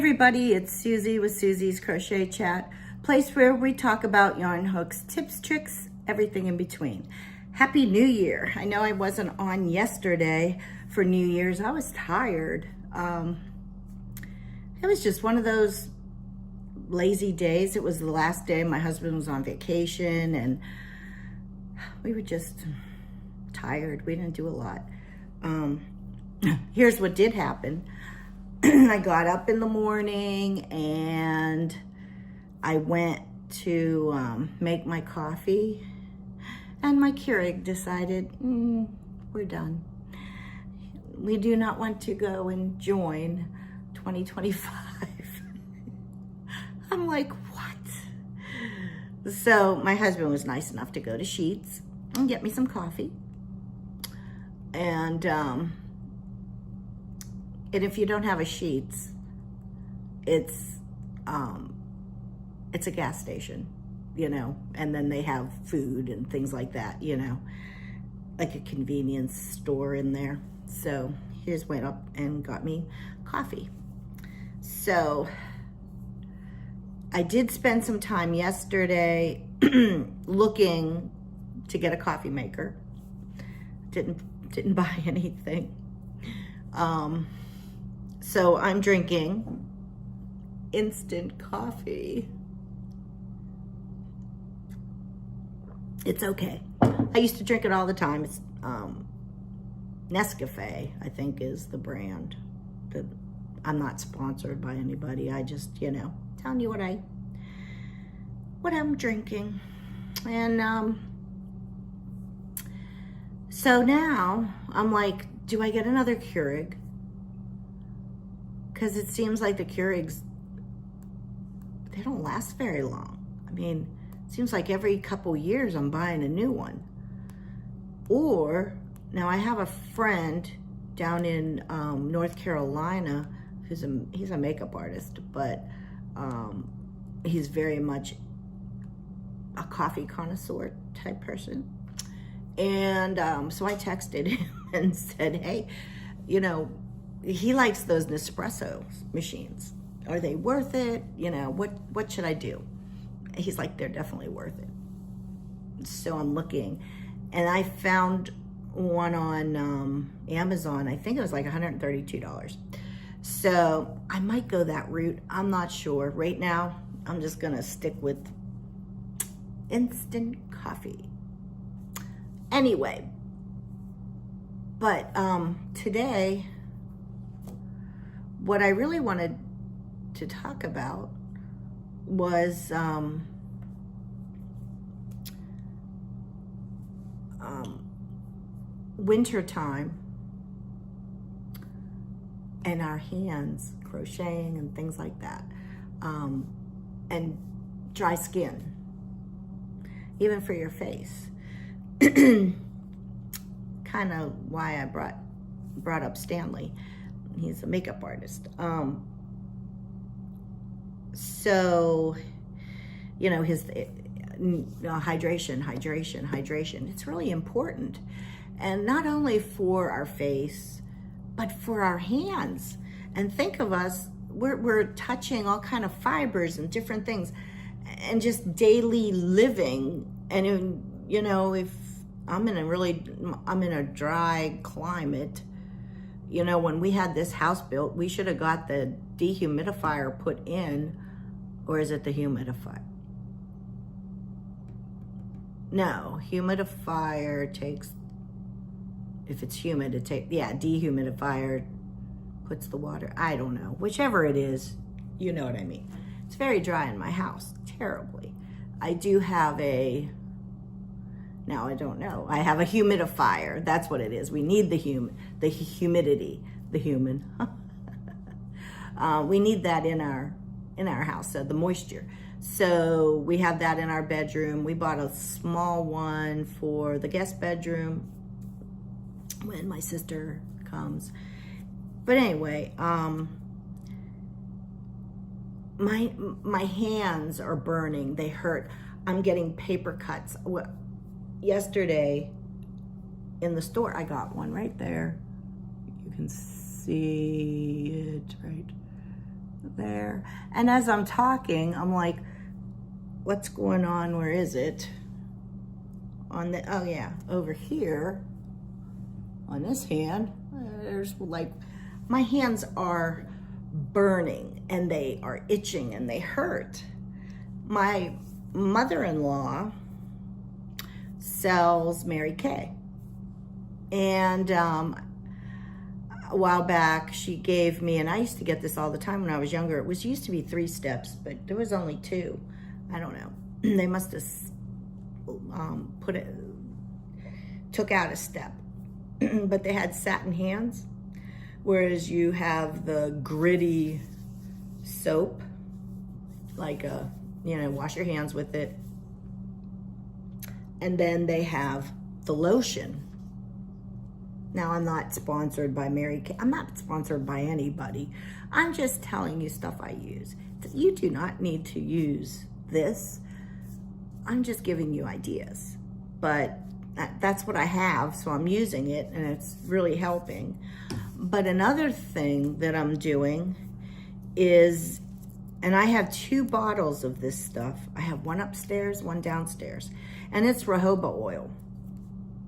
everybody, it's Susie with Susie's Crochet Chat, place where we talk about yarn hooks, tips, tricks, everything in between. Happy New Year. I know I wasn't on yesterday for New Year's. I was tired. It was just one of those lazy days. It was the last day my husband was on vacation and we were just tired. We didn't do a lot. Here's what did happen. I got up in the morning and I went to make my coffee, and my Keurig decided, we're done. We do not want to go and join 2025. I'm like, what? So my husband was nice enough to go to Sheetz and get me some coffee. And if you don't have a Sheetz, it's a gas station, you know, and then they have food and things like that, you know, like a convenience store in there. So here's went up and got me coffee. So I did spend some time yesterday looking to get a coffee maker. Didn't buy anything. So I'm drinking instant coffee. It's okay. I used to drink it all the time. It's Nescafe, I think, is the brand. I'm not sponsored by anybody. I just, you know, telling you what I'm drinking. And so now I'm like, do I get another Keurig? Because it seems like the Keurigs, they don't last very long. I mean, it seems like every couple years I'm buying a new one. Or, now I have a friend down in North Carolina he's a makeup artist, but he's very much a coffee connoisseur type person. And so I texted him and said, hey, you know, he likes those Nespresso machines. Are they worth it? You know, what should I do? He's like, they're definitely worth it. So I'm looking, and I found one on Amazon. I think it was like $132. So I might go that route. I'm not sure. Right now, I'm just gonna stick with instant coffee. Anyway, but today, what I really wanted to talk about was winter time and our hands, crocheting and things like that, and dry skin, even for your face. Kind of why I brought up Stanley. He's a makeup artist. So, you know, his hydration. It's really important. And not only for our face, but for our hands. And think of us, we're touching all kind of fibers and different things and just daily living. And, you know, if I'm in a dry climate, you know, when we had this house built, we should have got the dehumidifier put in, or is it the humidifier? No, humidifier takes, if it's humid, dehumidifier puts the water, I don't know, whichever it is, you know what I mean. It's very dry in my house, terribly. I do have now I don't know, I have a humidifier, that's what it is. We need the humidity, the human. We need that in our house, so the moisture. So we have that in our bedroom. We bought a small one for the guest bedroom when my sister comes. But anyway, my hands are burning, they hurt. I'm getting paper cuts. Yesterday in the store, I got one right there. You can see it right there. And as I'm talking, I'm like, what's going on? Where is it? On the, oh yeah, over here on this hand, there's like, my hands are burning and they are itching and they hurt. My mother-in-law sells Mary Kay. And a while back, she gave me, and I used to get this all the time when I was younger. It used to be 3 steps, but there was only 2. I don't know. They must have took out a step. But they had satin hands, whereas you have the gritty soap, like wash your hands with it. And then they have the lotion. Now, I'm not sponsored by Mary Kay. I'm not sponsored by anybody. I'm just telling you stuff I use. You do not need to use this. I'm just giving you ideas. But that's what I have, so I'm using it, and it's really helping. But another thing that I'm doing is, and I have 2 bottles of this stuff. I have one upstairs, one downstairs, and it's jojoba oil.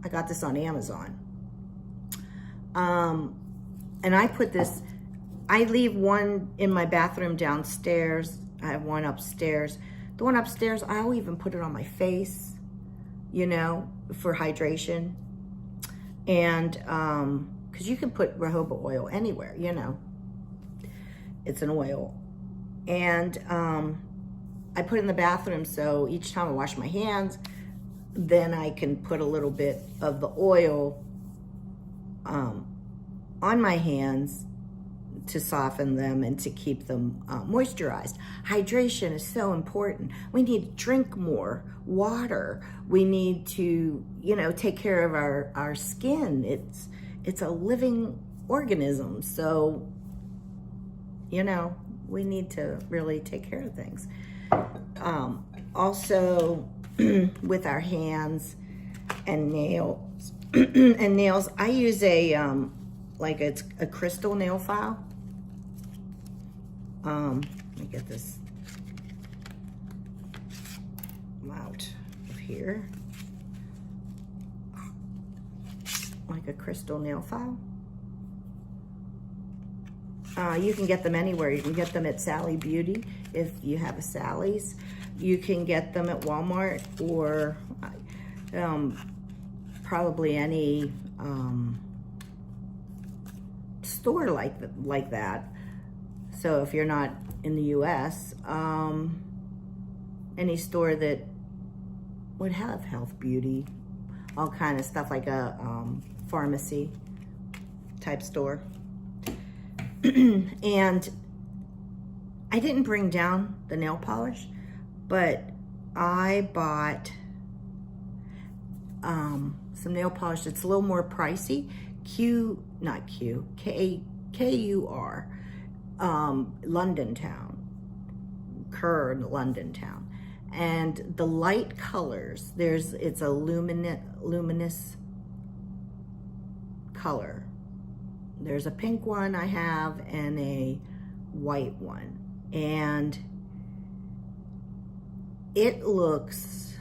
I got this on Amazon. And I put this, I leave one in my bathroom downstairs. I have one upstairs. The one upstairs, I'll even put it on my face, for hydration. And, cause you can put jojoba oil anywhere, it's an oil. And, I put it in the bathroom, so each time I wash my hands, then I can put a little bit of the oil on my hands to soften them and to keep them moisturized. Hydration is so important. We need to drink more water. We need to, take care of our skin. It's a living organism. So, we need to really take care of things. Also, with our hands and nails, I use it's a crystal nail file. Let me get this out of here. Like a crystal nail file. You can get them anywhere. You can get them at Sally Beauty if you have a Sally's. You can get them at Walmart or probably any store like that. So if you're not in the US, any store that would have health, beauty, all kind of stuff, like a pharmacy type store. And I didn't bring down the nail polish, but I bought some nail polish that's a little more pricey. K-U-R, London Town, Kerr, London Town. And the light colors, it's a luminous color. There's a pink one I have and a white one. And it looks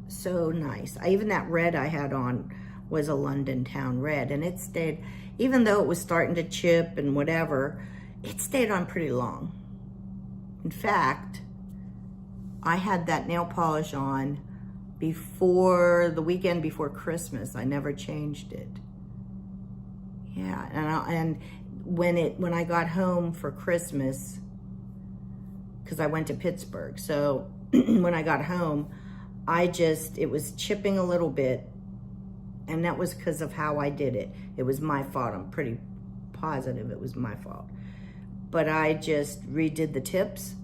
so nice. Even that red I had on was a London Town red, and it stayed, even though it was starting to chip and whatever, it stayed on pretty long. In fact, I had that nail polish on before the weekend before Christmas. I never changed it. Yeah, and when I got home for Christmas, because I went to Pittsburgh, so when I got home, it was chipping a little bit, and that was because of how I did it. It was my fault. I'm pretty positive it was my fault. But I just redid the tips,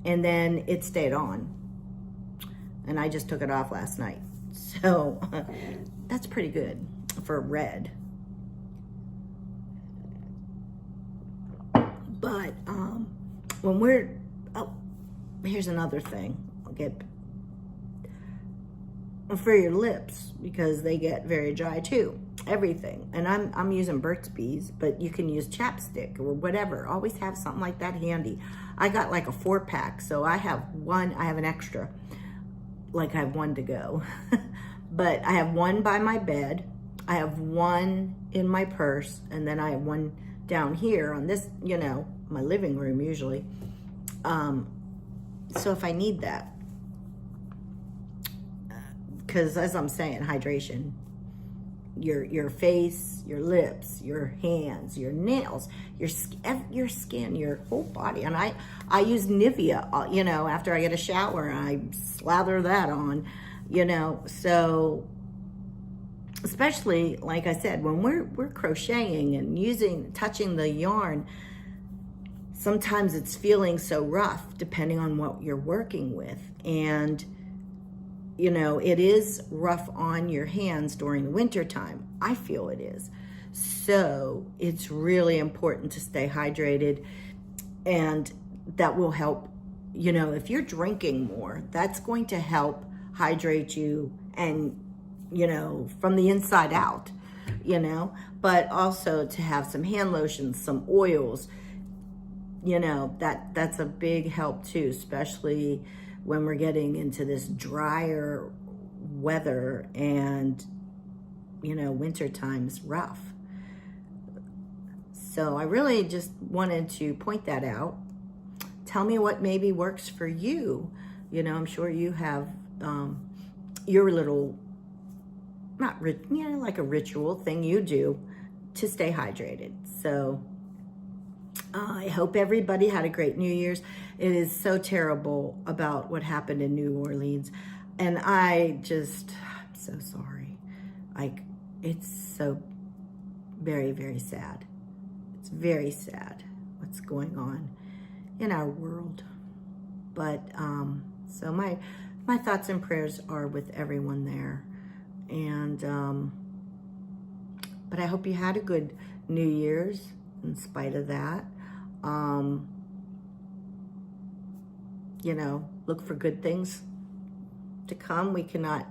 and then it stayed on. And I just took it off last night. So that's pretty good for red. But when here's another thing. for your lips because they get very dry too. Everything. And I'm using Burt's Bees, but you can use chapstick or whatever. Always have something like that handy. I got like a 4-pack, so I have an extra. Like I have one to go. But I have one by my bed. I have one in my purse, and then I have one down here on this, you know, my living room usually. So if I need that, because as I'm saying, hydration, your face, your lips, your hands, your nails, your skin, your whole body. And I use Nivea, you know, after I get a shower, I slather that on, you know. So especially, like I said, when we're crocheting and touching the yarn, sometimes it's feeling so rough depending on what you're working with. And you know, it is rough on your hands during the winter time. I feel it is. So it's really important to stay hydrated, and that will help. You know, if you're drinking more, that's going to help hydrate you, and, you know, from the inside out, you know, but also to have some hand lotions, some oils, you know, that's a big help too, especially when we're getting into this drier weather, and, you know, winter time is rough. So I really just wanted to point that out. Tell me what maybe works for you. You know, I'm sure you have your little, like a ritual thing you do to stay hydrated. So I hope everybody had a great New Year's. It is so terrible about what happened in New Orleans. And I'm so sorry. Like, it's so very, very sad. It's very sad what's going on in our world. But, so my thoughts and prayers are with everyone there. And, but I hope you had a good New Year's in spite of that. You know, look for good things to come. We cannot,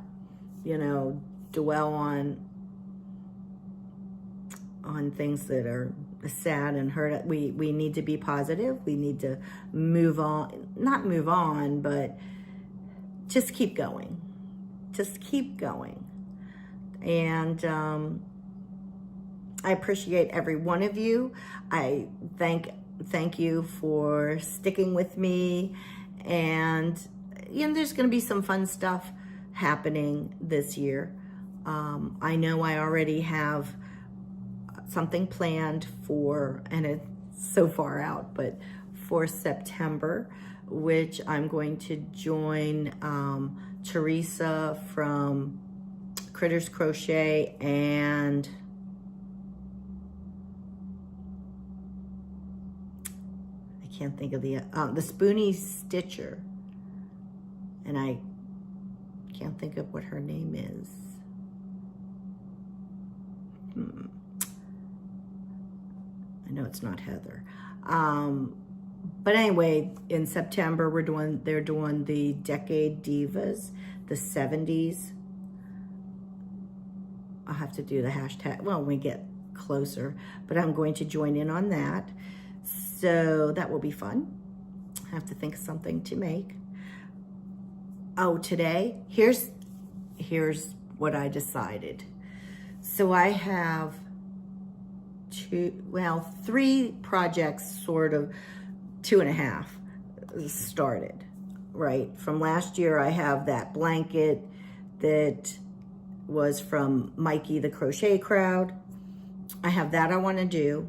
you know, dwell on things that are sad and hurt. We need to be positive. We need to move on, not move on, but just keep going. Just keep going. And I appreciate every one of you. I thank you for sticking with me. And, you know, there's going to be some fun stuff happening this year. I know I already have something planned for, and it's so far out, but for September, which I'm going to join Teresa from Critters Crochet and I can't think of the Spoony Stitcher, and I can't think of what her name is. I know it's not Heather. But anyway, in September they're doing the Decade Divas, the 70s. I'll have to do the hashtag when we get closer, but I'm going to join in on that. So that will be fun. I have to think of something to make. Oh, today, here's what I decided. So I have 3 projects, sort of 2.5 started, right? From last year, I have that blanket that was from Mikey the Crochet Crowd. I have that I want to do.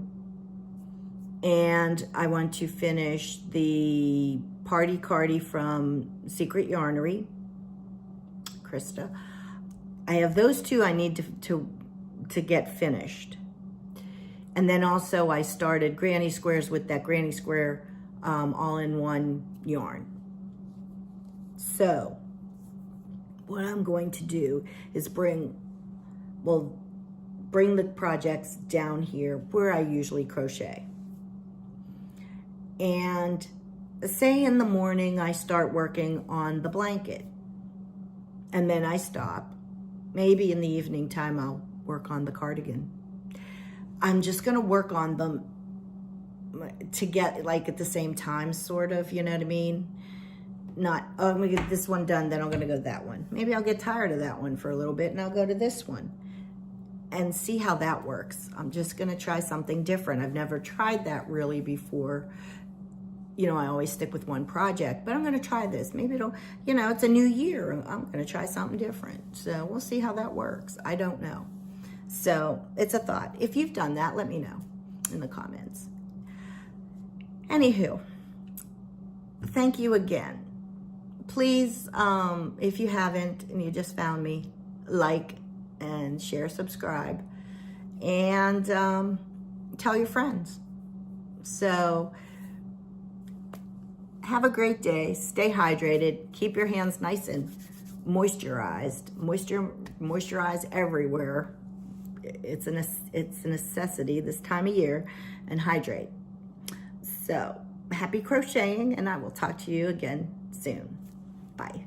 And I want to finish the Party Cardi from Secret Yarnery, Krista. I have those 2 I need to get finished. And then also I started Granny Squares with that Granny Square all-in-one yarn. So what I'm going to do is bring the projects down here where I usually crochet. And say in the morning I start working on the blanket. and then I stop. Maybe in the evening time I'll work on the cardigan. I'm just gonna work on them to get like at the same time, sort of, you know what I mean? Not, oh, I'm gonna get this one done, then I'm gonna go to that one. Maybe I'll get tired of that one for a little bit and I'll go to this one and see how that works. I'm just gonna try something different. I've never tried that really before. You know, I always stick with one project, but I'm gonna try this. Maybe it'll, you know, it's a new year. I'm gonna try something different. So we'll see how that works. I don't know. So it's a thought. If you've done that, let me know in the comments. Anywho, thank you again. Please, if you haven't and you just found me, like and share, subscribe, and tell your friends. So have a great day. Stay hydrated. Keep your hands nice and moisturized. Moisturize everywhere. It's a necessity this time of year, and hydrate. So happy crocheting, and I will talk to you again soon. Bye.